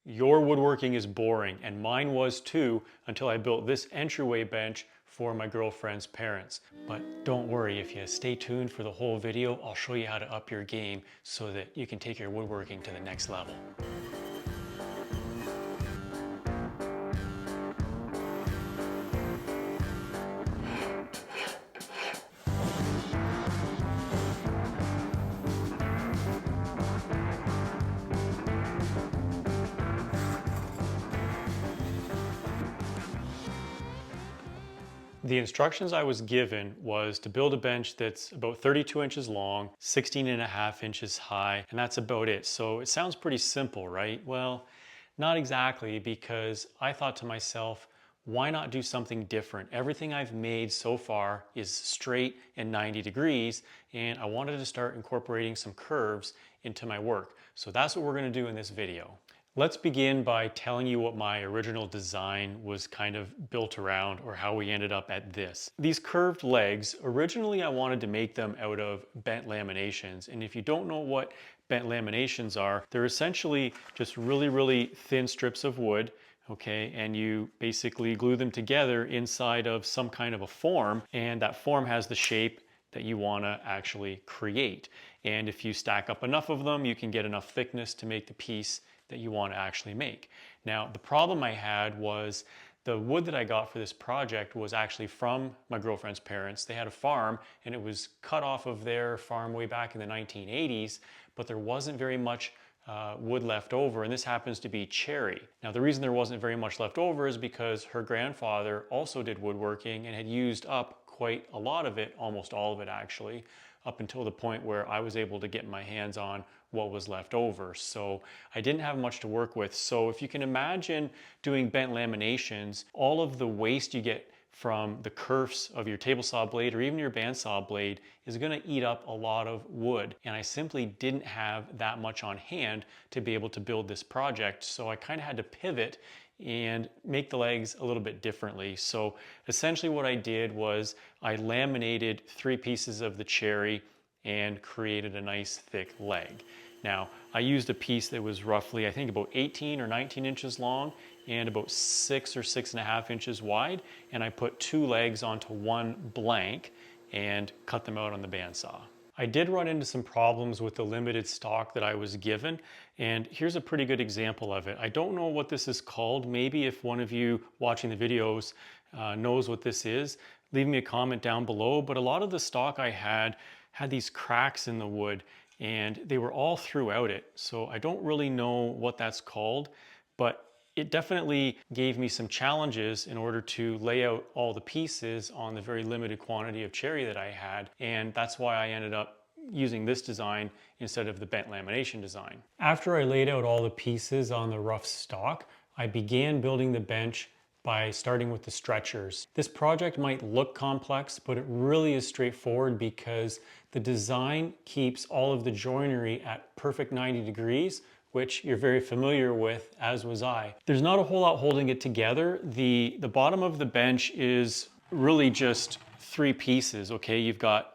Your woodworking is boring, and mine was too until I built this entryway bench for my girlfriend's parents. But don't worry, if you stay tuned for the whole video, I'll show you how to up your game so that you can take your woodworking to the next level. The instructions I was given was to build a bench that's about 32 inches long, 16.5 inches high, and that's about it. So it sounds pretty simple, right? Well, not exactly, because I thought to myself, why not do something different? Everything I've made so far is straight and 90 degrees, and I wanted to start incorporating some curves into my work. So that's what we're going to do in this video. Let's begin by telling you what my original design was kind of built around, or how we ended up at this. These curved legs, originally I wanted to make them out of bent laminations. And if you don't know what bent laminations are, they're essentially just really thin strips of wood, okay? And you basically glue them together inside of some kind of a form, and that form has the shape that you want to actually create. And if you stack up enough of them, you can get enough thickness to make the piece that you want to actually make. Now, the problem I had was the wood that I got for this project was actually from my girlfriend's parents. They had a farm, and it was cut off of their farm way back in the 1980s, but there wasn't very much wood left over, and this happens to be cherry. Now, the reason there wasn't very much left over is because her grandfather also did woodworking and had used up quite a lot of it, almost all of it actually, up until the point where I was able to get my hands on what was left over. So I didn't have much to work with. So if you can imagine doing bent laminations, all of the waste you get from the kerfs of your table saw blade or even your bandsaw blade is going to eat up a lot of wood. And I simply didn't have that much on hand to be able to build this project. So I kind of had to pivot and make the legs a little bit differently. So essentially what I did was I laminated 3 pieces of the cherry and created a nice thick leg. Now, I used a piece that was roughly, I think, about 18 or 19 inches long and about 6 or 6.5 inches wide, and I put 2 legs onto one blank and cut them out on the bandsaw. I did run into some problems with the limited stock that I was given, and here's a pretty good example of it. I don't know what this is called. Maybe if one of you watching the videos knows what this is, leave me a comment down below, but a lot of the stock I had these cracks in the wood, and they were all throughout it. So I don't really know what that's called, but it definitely gave me some challenges in order to lay out all the pieces on the very limited quantity of cherry that I had. And that's why I ended up using this design instead of the bent lamination design. After I laid out all the pieces on the rough stock, I began building the bench by starting with the stretchers. This project might look complex, but it really is straightforward because the design keeps all of the joinery at perfect 90 degrees, which you're very familiar with, as was I. There's not a whole lot holding it together. The bottom of the bench is really just 3 pieces, okay? You've got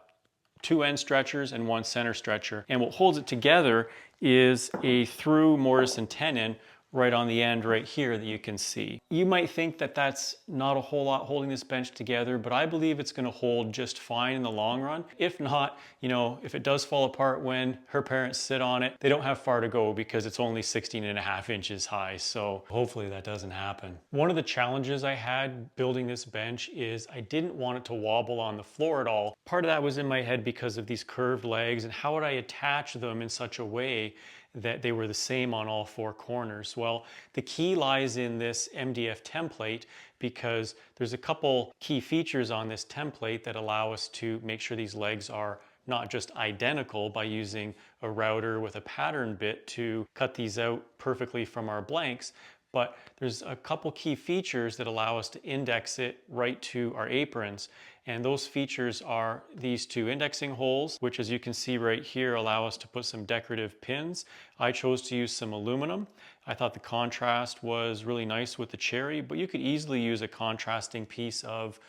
2 end stretchers and 1 center stretcher. And what holds it together is a through mortise and tenon right on the end right here that you can see. You might think that that's not a whole lot holding this bench together, but I believe it's going to hold just fine in the long run. If not, you know, if it does fall apart when her parents sit on it, they don't have far to go because it's only 16.5 inches high. So hopefully that doesn't happen. One of the challenges I had building this bench is I didn't want it to wobble on the floor at all. Part of that was in my head because of these curved legs, and how would I attach them in such a way that they were the same on all 4 corners. Well, the key lies in this MDF template, because there's a couple key features on this template that allow us to make sure these legs are not just identical by using a router with a pattern bit to cut these out perfectly from our blanks, but there's a couple key features that allow us to index it right to our aprons. And those features are these 2 indexing holes, which, as you can see right here, allow us to put some decorative pins. I chose to use some aluminum. I thought the contrast was really nice with the cherry, but you could easily use a contrasting piece of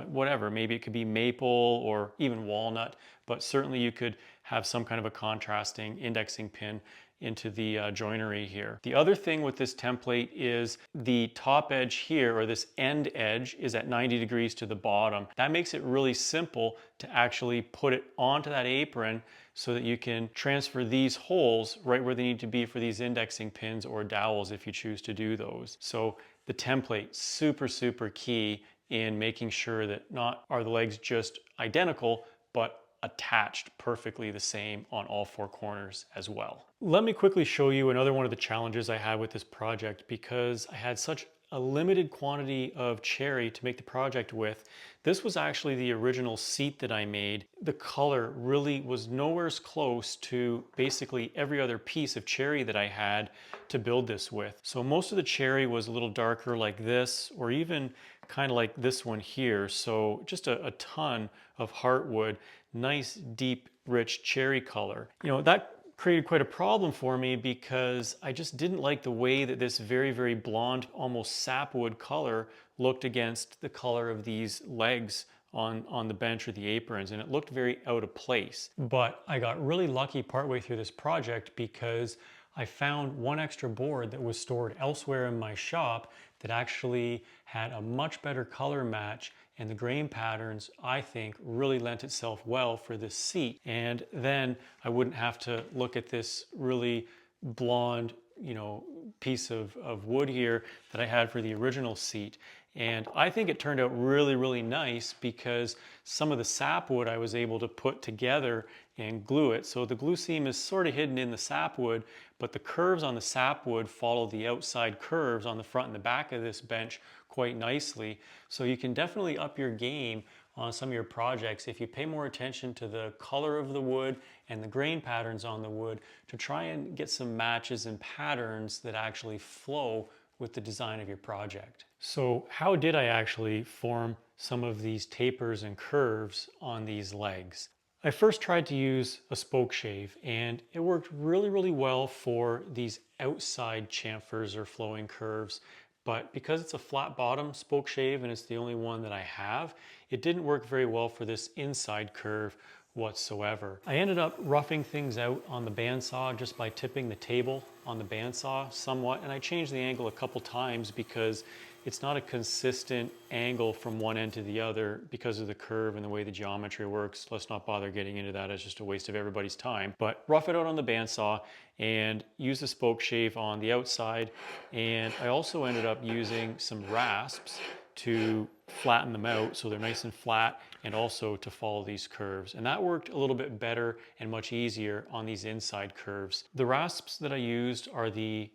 whatever. Maybe it could be maple or even walnut, but certainly you could have some kind of a contrasting indexing pin into the joinery here. The other thing with this template is the top edge here, or this end edge, is at 90 degrees to the bottom. That makes it really simple to actually put it onto that apron so that you can transfer these holes right where they need to be for these indexing pins or dowels if you choose to do those. So the template, super, super key in making sure that not are the legs just identical, but attached perfectly the same on all four corners as well. Let me quickly show you another one of the challenges I had with this project because I had such a limited quantity of cherry to make the project with. This was actually the original seat that I made. The color really was nowhere close to basically every other piece of cherry that I had to build this with. So most of the cherry was a little darker like this, or even kind of like this one here. So just a ton of heartwood, nice, deep, rich cherry color. You know, that created quite a problem for me because I just didn't like the way that this very, very blonde, almost sapwood color looked against the color of these legs on the bench or the aprons, and it looked very out of place. But I got really lucky partway through this project because I found one extra board that was stored elsewhere in my shop that actually had a much better color match, and the grain patterns, I think, really lent itself well for this seat. And then I wouldn't have to look at this really blonde, you know, piece of wood here that I had for the original seat. And I think it turned out really, really nice because some of the sapwood I was able to put together and glue it. So the glue seam is sort of hidden in the sapwood, but the curves on the sapwood follow the outside curves on the front and the back of this bench quite nicely. So you can definitely up your game on some of your projects if you pay more attention to the color of the wood and the grain patterns on the wood to try and get some matches and patterns that actually flow with the design of your project. So how did I actually form some of these tapers and curves on these legs? I first tried to use a spoke shave, and it worked really, really well for these outside chamfers or flowing curves. But because it's a flat bottom spoke shave and it's the only one that I have, it didn't work very well for this inside curve whatsoever. I ended up roughing things out on the bandsaw just by tipping the table on the bandsaw somewhat, and I changed the angle a couple times because it's not a consistent angle from one end to the other because of the curve and the way the geometry works. Let's not bother getting into that. It's just a waste of everybody's time. But rough it out on the bandsaw and use the spoke shave on the outside. And I also ended up using some rasps to flatten them out so they're nice and flat, and also to follow these curves. And that worked a little bit better and much easier on these inside curves. The rasps that I used are the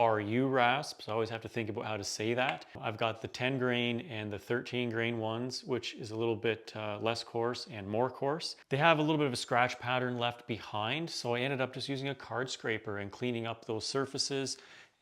RU rasps. I always have to think about how to say that. I've got the 10 grain and the 13 grain ones, which is a little bit less coarse and more coarse. They have a little bit of a scratch pattern left behind, so I ended up just using a card scraper and cleaning up those surfaces.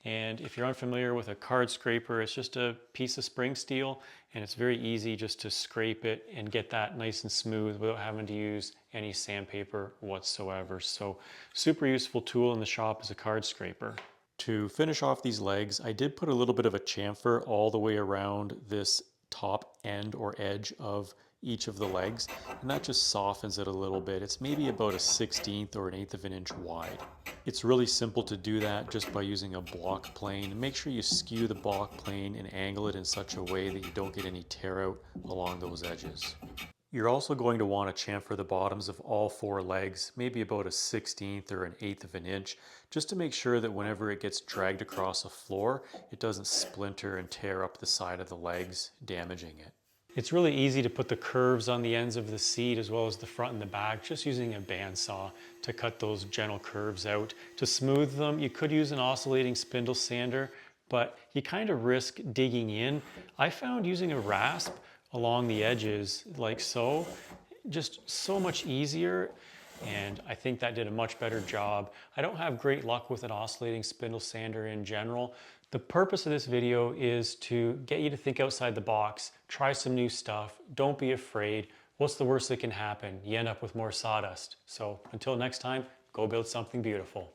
And if you're unfamiliar with a card scraper, it's just a piece of spring steel, and it's very easy just to scrape it and get that nice and smooth without having to use any sandpaper whatsoever. So super useful tool in the shop is a card scraper. To finish off these legs, I did put a little bit of a chamfer all the way around this top end or edge of each of the legs, and that just softens it a little bit. It's maybe about a 1/16 or an 1/8 of an inch wide. It's really simple to do that just by using a block plane. Make sure you skew the block plane and angle it in such a way that you don't get any tear out along those edges. You're also going to want to chamfer the bottoms of all four legs, maybe about a 1/16 or an 1/8 of an inch, just to make sure that whenever it gets dragged across a floor, it doesn't splinter and tear up the side of the legs, damaging it. It's really easy to put the curves on the ends of the seat as well as the front and the back, just using a bandsaw to cut those gentle curves out. To smooth them, you could use an oscillating spindle sander, but you kind of risk digging in. I found using a rasp along the edges like so, just so much easier, and I think that did a much better job. I don't have great luck with an oscillating spindle sander in general. The purpose of this video is to get you to think outside the box, try some new stuff, don't be afraid. What's the worst that can happen? You end up with more sawdust. So until next time, go build something beautiful.